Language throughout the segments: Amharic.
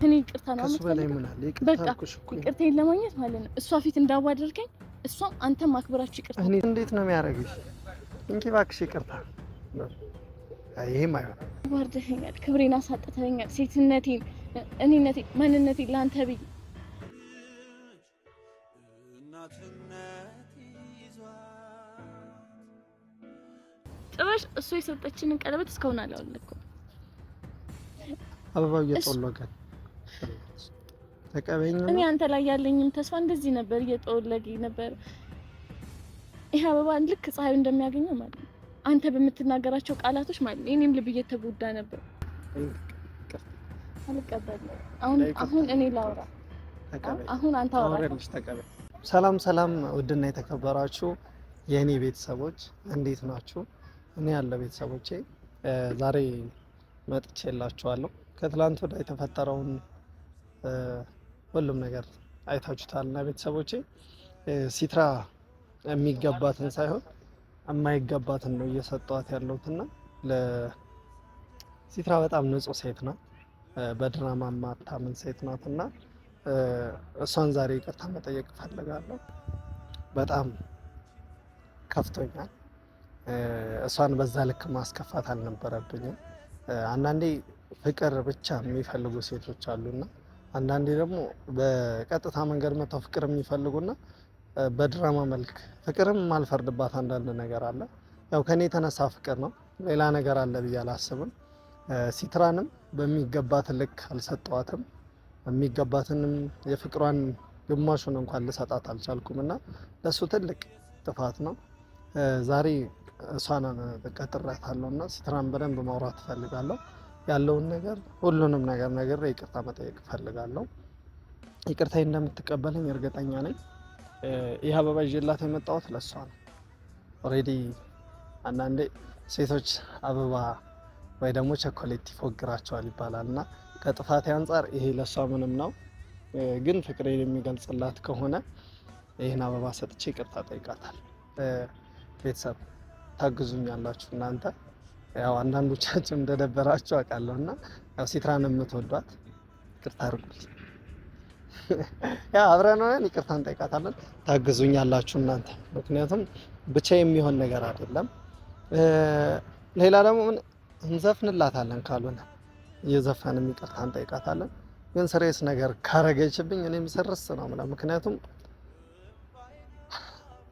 እኔ ይቅርታ ነው በቃ ይቅርታዬን ለማግኘት ማለት ነው። እሷ ፊት እንዳዋደርከኝ እሷም አንተም አክብራችሁ ይቅርታ። እኔ እንዴት ነው የሚያደርግሽ? እንኪ እባክሽ ይቅርታ። ይሄም አይሆን ዋርደኸኛል፣ ክብሬን አሳጥተኸኛል፣ ሴትነቴን፣ እኔነቴን፣ ማንነቴን ለአንተ ብዬ ጭራሽ እሱ የሰጠችንን ቀለበት እስካሁን አላወለኩም። አበባው እየጠወለገ ተቀበይኝ። እኔ አንተ ላይ ያለኝም ተስፋ እንደዚህ ነበር፣ እየጠወለገኝ ነበር። ይሄ አበባ ልክ ፀሐዩ እንደሚያገኘው ማለት ነው። አንተ በምትናገራቸው ቃላቶች ማለት ነው እኔም ልብ እየተጎዳ ነበር። አልቀበልም። አሁን እኔ ላውራ። አሁን አንተ አውራ። ሰላም ሰላም፣ ውድና የተከበራችሁ የኔ ቤተሰቦች እንዴት ናችሁ? እኔ ያለ ቤተሰቦቼ ዛሬ መጥቼላችኋለሁ። ከትላንት ወዲያ የተፈጠረውን ሁሉም ነገር አይታችሁታልና ቤተሰቦቼ ሲትራ የሚገባትን ሳይሆን የማይገባትን ነው እየሰጧት ያለሁትና ለሲትራ በጣም ንጹህ ሴት ናት፣ በድራማ ማታምን ሴት ናትና እሷን ዛሬ ይቅርታ መጠየቅ እፈልጋለሁ። በጣም ከፍቶኛል። እሷን በዛ ልክ ማስከፋት አልነበረብኝም። አንዳንዴ ፍቅር ብቻ የሚፈልጉ ሴቶች አሉና አንዳንዴ ደግሞ በቀጥታ መንገድ መተው ፍቅር የሚፈልጉና በድራማ መልክ ፍቅርም ማልፈርድባት አንዳንድ ነገር አለ። ያው ከኔ የተነሳ ፍቅር ነው፣ ሌላ ነገር አለ ብዬ አላስብም። ሲትራንም በሚገባት ልክ አልሰጠዋትም። የሚገባትንም የፍቅሯን ግማሹን እንኳን ልሰጣት አልቻልኩም እና ለሱ ትልቅ ጥፋት ነው። ዛሬ እሷን ቀጥሬያታለሁ እና ሲትራን በደንብ ማውራት እፈልጋለሁ። ያለውን ነገር ሁሉንም ነገር ይቅርታ መጠየቅ እፈልጋለሁ። ይቅርታዬ እንደምትቀበለኝ እርግጠኛ ነኝ። ይህ አበባ ይዤላት የመጣሁት ለእሷ ነው። ኦልሬዲ አንዳንዴ ሴቶች አበባ ወይ ደግሞ ቸኮሌት ይፎግራቸዋል ይባላል እና ከጥፋቴ አንጻር ይሄ ለእሷ ምንም ነው፣ ግን ፍቅሬን የሚገልጽላት ከሆነ ይህን አበባ ሰጥቼ ይቅርታ ጠይቃታል። ቤተሰብ ታግዙኛላችሁ እናንተ። ያው አንዳንዶቻችሁ እንደደበራችሁ አውቃለሁ እና ያው ሲትራን የምትወዷት ይቅርታ አድርጉልኝ። ያው አብረን ሆነን ይቅርታ እንጠይቃታለን። ታግዙኛላችሁ እናንተ፣ ምክንያቱም ብቻ የሚሆን ነገር አይደለም። ሌላ ደግሞ ምን እንዘፍንላታለን፣ ካልሆነ እየዘፈንም ይቅርታ እንጠይቃታለን። ግን ስሬስ ነገር ካረገችብኝ እኔም ስርስ ነው የምለው። ምክንያቱም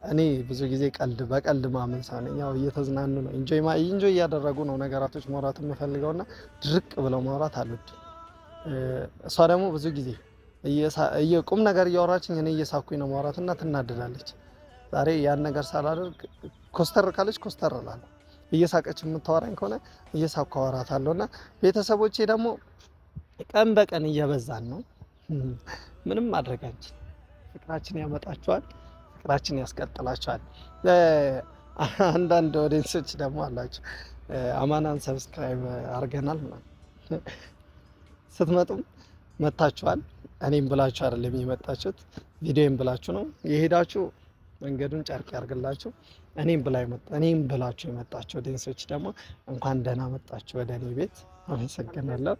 እኔ ብዙ ጊዜ በቀልድ ማመን ሰው ነኝ። ያው እየተዝናኑ ነው ኢንጆይ እያደረጉ ነው ነገራቶች ማውራት የምፈልገውና ድርቅ ብለው ማውራት አልወድም። እሷ ደግሞ ብዙ ጊዜ ቁም ነገር እያወራችኝ እኔ እየሳኩኝ ነው ማውራትና ትናደዳለች። ዛሬ ያን ነገር ሳላደርግ ኮስተር ካለች ኮስተር እላለሁ። እየሳቀች የምታወራኝ ከሆነ እየሳኩ አወራታለሁና ቤተሰቦቼ ደግሞ ቀን በቀን እየበዛን ነው። ምንም ማድረግ አንችል። ፍቅራችን ያመጣቸዋል፣ ፍቅራችን ያስቀጥላቸዋል። አንዳንድ ኦዲየንሶች ደግሞ አላችሁ አማናን ሰብስክራይብ አድርገናል ምናምን ስትመጡም መታችኋል። እኔም ብላችሁ አይደለም የመጣችሁት፣ ቪዲዮን ብላችሁ ነው የሄዳችሁ። መንገዱን ጨርቅ ያርግላችሁ። እኔም ብላችሁ የመጣችሁ ኦዲየንሶች ደግሞ እንኳን ደህና መጣችሁ ወደ እኔ ቤት። አመሰግናለሁ።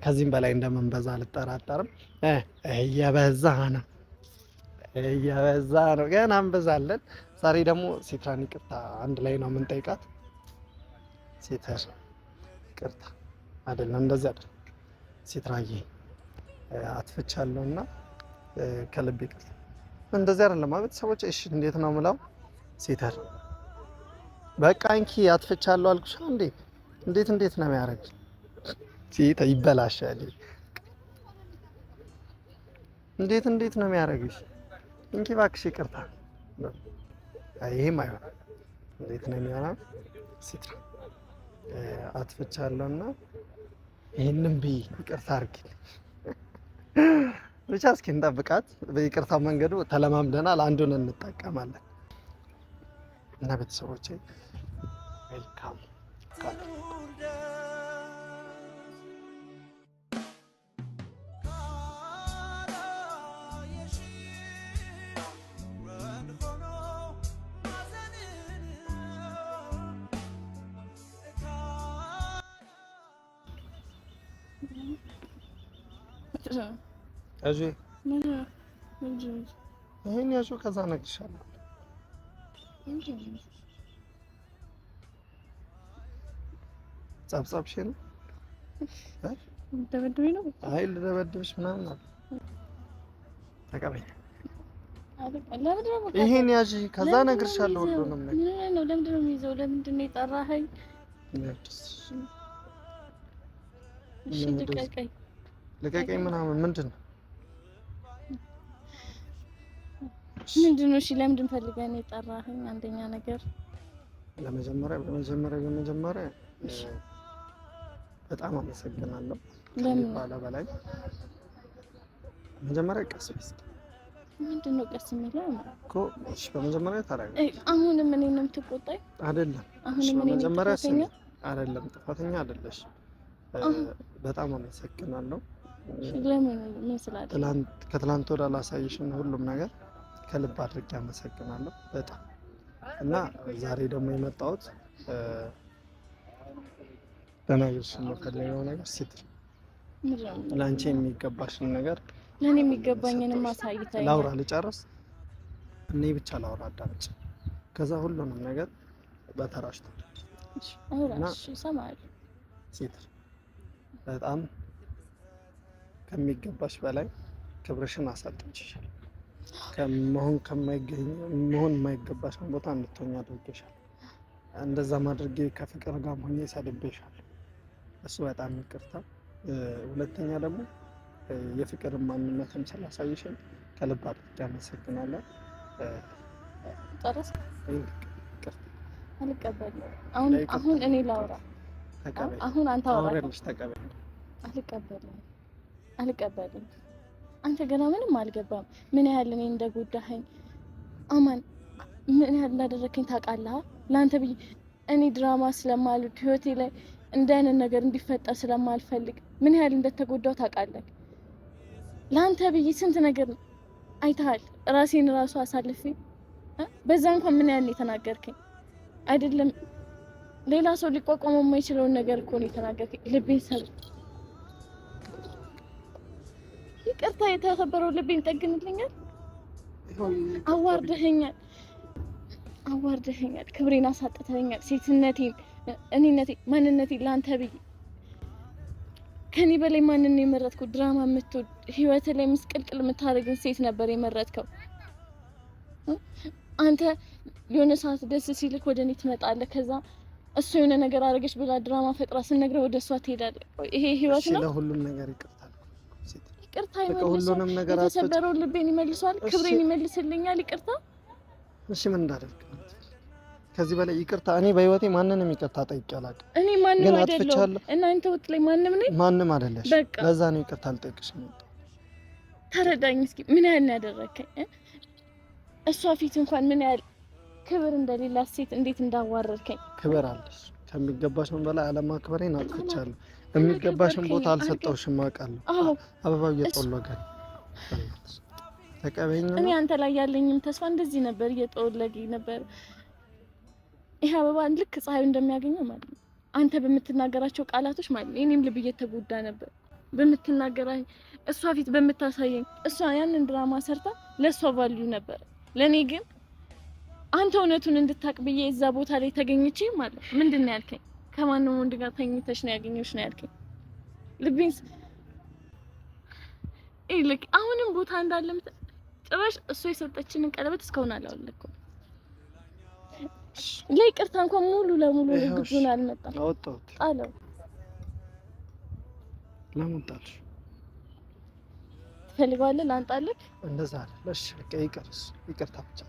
ከዚህም በላይ እንደምንበዛ አልጠራጠርም። እየበዛ ነው ገና እንበዛለን። ዛሬ ደግሞ ሲትራን ይቅርታ አንድ ላይ ነው የምንጠይቃት። ሲትር ይቅርታ አይደለም እንደዚህ አይደለም። ሲትራዬ አጥፍቻለሁና ከልብ ይቅርታ። እንደዚህ አይደለም ቤተሰቦች። እሺ እንዴት ነው የምለው? ሲትር በቃ እንኪ አጥፍቻለሁ አልኩሽ እንዴ። እንዴት ነው የሚያደርግ? ሲት ይበላሻል። እንዴት ነው የሚያደርግሽ? እንኪ እባክሽ ይቅርታ። ይሄም አይሆን። እንዴት ነው የሚሆነው? ሲትራ አጥፍቻለሁና ይሄንን ብይ ይቅርታ አድርጊልኝ። ብቻ እስኪ እንጠብቃት። በይቅርታ መንገዱ ተለማምደናል፣ አንዱን እንጠቀማለን እና ቤተሰቦቼ ዌልካም። እጂ ይሄን ያዙ ከዛ ነግርሻለሁ። ጸብጸብሽ ነው ደበደበኝ ነው። አይ ልደበድብሽ ምናምን አለ። ተቀበይ ይሄን ያዥ ከዛ ነግርሻለሁ። ሁሉንም ነገር ምን ነው? ለምንድን ነው የሚይዘው? ለምንድን ነው የጠራኸኝ? እሺ ልቀቀኝ ምናምን ምንድን ነው? ምንድን ነው? እሺ ለምንድን ፈልገህ ነው የጠራኸኝ? አንደኛ ነገር በመጀመሪያ በጣም አመሰግናለሁ። ከሚባለ በላይ መጀመሪያ ቀስ ብለሽ ምንድን ነው ቀስ የሚለው እኮ? እሺ በመጀመሪያ ታረጋግጥ። አሁንም እኔን ነው የምትቆጣኝ? አይደለም። አሁንም እኔን በመጀመሪያ አይደለም፣ ጥፋተኛ አይደለሽ። በጣም አመሰግናለሁ። ለምን ምን ስላለ ከትላንት ወደ ላሳየሽን ሁሉም ነገር ከልብ አድርጌ አመሰግናለሁ በጣም እና ዛሬ ደግሞ የመጣሁት ለነገርሽ የምፈልገው ነገር ሲትር ለአንቺ የሚገባሽን ነገር ለኔ የሚገባኝን ማሳይታይ ላውራ ልጨርስ። እኔ ብቻ ላውራ አዳምጪ። ከዛ ሁሉንም ነገር በተራሽ ታደርጊ። እሺ ሰማል ሲትር በጣም ከሚገባሽ በላይ ክብርሽን አሳጥቼሻል። መሆን የማይገባሽን ቦታ እንድትሆኝ አድርጌሻል። እንደዛ ማድረጌ ከፍቅር ጋር ሆኜ ሰድቤሻል። እሱ በጣም ይቅርታ። ሁለተኛ ደግሞ የፍቅር ማንነትም ስላሳየሽን ከልብ አድርጌ አመሰግናለሁ። ጨረስ አልቀበልም። አሁን እኔ ላውራ። አሁን አንተ አውራለሽ። ተቀበል። አልቀበልም። አንተ ገና ምንም አልገባም። ምን ያህል እኔ እንደጎዳኸኝ አማን ምን ያህል እንዳደረከኝ ታውቃለህ። ለአንተ ብዬ እኔ ድራማ ስለማልወድ ህይወቴ ላይ እንደ አይነት ነገር እንዲፈጠር ስለማልፈልግ ምን ያህል እንደተጎዳው ታውቃለህ። ለአንተ ብዬ ስንት ነገር አይተሃል። ራሴን ራሱ አሳልፌ በዛ እንኳን ምን ያህል የተናገርከኝ አይደለም። ሌላ ሰው ሊቋቋመው የማይችለውን ነገር እኮ ነው የተናገርከኝ። ልቤን ሰብር ይቅርታ፣ የተሰበረው ልቤን ጠግንልኛል። አዋርደኸኛል፣ ክብሬን አሳጥተኸኛል። ሴትነቴን፣ እኔነቴን፣ ማንነቴን ለአንተ ብዬ ከኔ በላይ ማንን ነው የመረጥከው? ድራማ የምትወድ ህይወት ላይ ምስቅልቅል የምታደርግን ሴት ነበር የመረጥከው። አንተ የሆነ ሰዓት ደስ ሲልክ ወደ እኔ ትመጣለህ። ከዛ እሱ የሆነ ነገር አደረገች ብላ ድራማ ፈጥራ ስነግረህ ወደ እሷ ትሄዳለህ። ይሄ ህይወት ነው? ለሁሉም ነገር ይቅርታ ሁሉንም ነገር የተሰበረውን ልቤን ይመልሷል፣ ክብሬን ይመልስልኛል። ይቅርታ እሺ ምን እንዳደርግ ከዚህ በላይ ይቅርታ? እኔ በህይወቴ ማንንም ይቅርታ ጠይቄ አላውቅም። እኔ ማንንም አይደለም እና አንተ ወጥ ላይ ማንንም ነኝ? ማንም አይደለሽ። ለዛ ነው ይቅርታ አልጠይቅሽ ነው። ተረዳኝ እስኪ። ምን ያህል ያደረከኝ እሷ ፊት እንኳን ምን ያህል ክብር እንደሌላት ሴት እንዴት እንዳዋረድከኝ። ክብር አለሽ። ከሚገባሽም በላይ አለማክበሬን አጥፍቻለሁ። የሚገባሽን ቦታ አልሰጠውሽም አውቃለሁ። አበባው እየጠወለገ ተቀበይኝ። እኔ አንተ ላይ ያለኝም ተስፋ እንደዚህ ነበር፣ እየጠወለገኝ ነበር። ይሄ አበባ ልክ ፀሐዩ እንደሚያገኘው ማለት ነው። አንተ በምትናገራቸው ቃላቶች ማለት ነው እኔም ልብ እየተጎዳ ነበር። በምትናገራኝ እሷ ፊት በምታሳየኝ እሷ ያንን ድራማ ሰርታ ለሷ ቫልዩ ነበር። ለኔ ግን አንተ እውነቱን እንድታቅ ብዬ እዛ ቦታ ላይ ተገኝቼ ማለት ምንድን ነው ያልከኝ? ከማንም ወንድ ጋር ተኝተሽ ነው ያገኘሽ ነው ያልከኝ። ልቤንስ ልክ አሁንም ቦታ እንዳለም ጭራሽ እሱ የሰጠችንን ቀለበት እስካሁን አላወለኩም። ለይቅርታ እንኳን ሙሉ ለሙሉ ግቡን አልመጣም። አወጣሁት ጣለው። ለምን ጣልሽ? ትፈልጋለህ ላንጣልክ? እንደዛ አይደል? እሺ በቃ ይቅርታ ብቻ።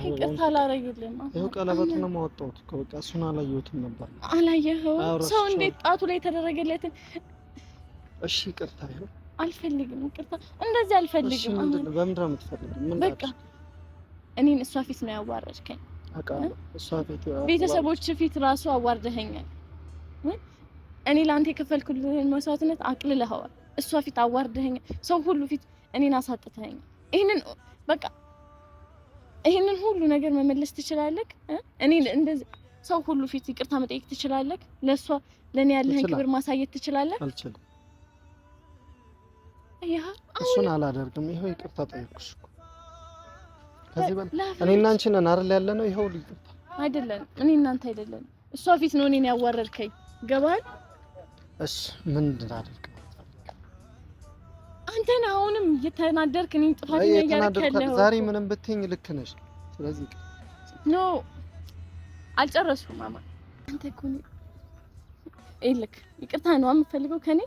ይቅርታ አላረግልም። ይሄው ቀለበቱን ነው የማወጣሁት እኮ በቃ እሱን አላየሁትም ነበር። አላየኸው? ሰው እንዴት ጣቱ ላይ የተደረገለትን እሺ ይቅርታ ይሄው አልፈልግም። ይቅርታ እንደዚህ አልፈልግም። በምንድን ነው የምትፈልጊው? ምን በቃ እኔን እሷ ፊት ነው ያዋረድከኝ። አውቃለሁ። እሷ ፊት ቤተሰቦች ፊት ራሱ አዋርደኸኛል። እኔ ላንተ የከፈልኩልህን መስዋዕትነት አቅልለኸዋል። እሷ ፊት አዋርደኸኛል። ሰው ሁሉ ፊት እኔን አሳጥተኸኛል። ይሄንን ሁሉ ነገር መመለስ ትችላለህ? እኔ እንደዚህ ሰው ሁሉ ፊት ይቅርታ መጠየቅ ትችላለህ? ለሷ ለኔ ያለህን ክብር ማሳየት ትችላለህ? አልችልም። አያ እሱን አላደርግም። ይሄው ይቅርታ ጠይቅኩሽ እኮ ከዚህ በላይ እኔና አንቺ ነን አይደል ያለነው። ይሄው ይቅርታ አይደለም እኔ እናንተ አይደለም እሷ ፊት ነው እኔን ያዋረድከኝ ገባል። እሺ ምን እንዳደርግ አንተን አሁንም እየተናደርክ እኔን ጥፋተኛ እያደረከኝ ዛሬ ምንም ብትይኝ ልክ ነሽ። ስለዚህ ኖ አልጨረስኩም ማማ አንተ እኮ እልክ ይቅርታ ነው የምፈልገው ከኔ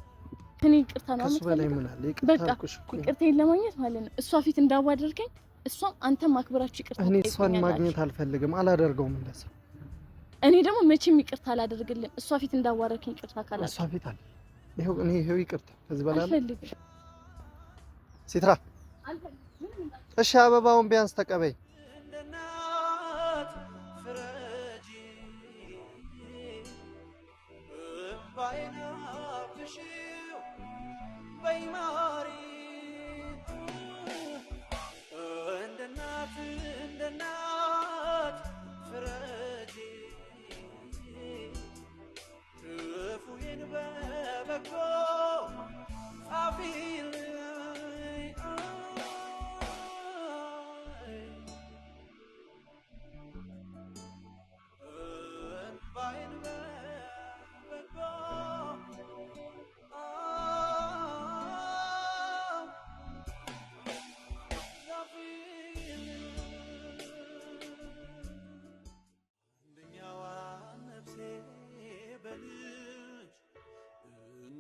ይቅርታ ነው የምፈልገው። በላይ ምን አለ ይቅርታ አልኩሽ እኮ ይቅርታዬን ለማግኘት ማለት ነው እሷ ፊት እንዳዋደርከኝ እሷም አንተ ማክበራችሁ ይቅርታ እኔ እሷን ማግኘት አልፈልግም አላደርገውም እንደዛ። እኔ ደግሞ መቼም ይቅርታ አላደርግልህም እሷ ፊት እንዳዋረከኝ ይቅርታ ካላለ እሷ ፊት አለ ይሄው እኔ ይሄው ይቅርታ ከዚህ በላይ አልፈልግም። ሲትራ እሺ አበባውን ቢያንስ ተቀበይ።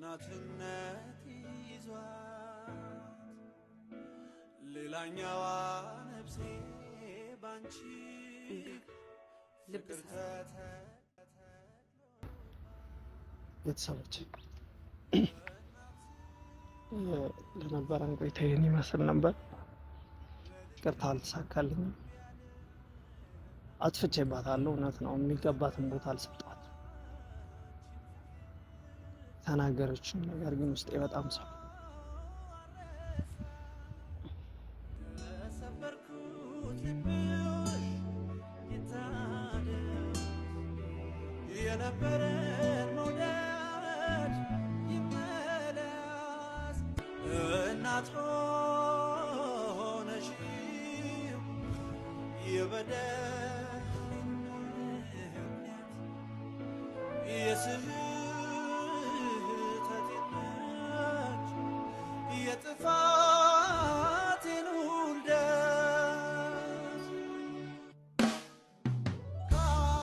እናትነት ይዟት ሌላኛዋ ነፍሴ ባንቺ ቤተሰቦች ለነበረን ቆይታ ይህን ይመስል ነበር። ይቅርታ አልተሳካልኝም። አጥፍቼባታለሁ። እውነት ነው። የሚገባትን ቦታ አልሰጠኋትም። ተናገረችው ነገር ግን ውስጤ በጣም ሰው የነበረን መውደድ ይመለስ እናት ሆነሽ የበደል የስህተት የጥፋት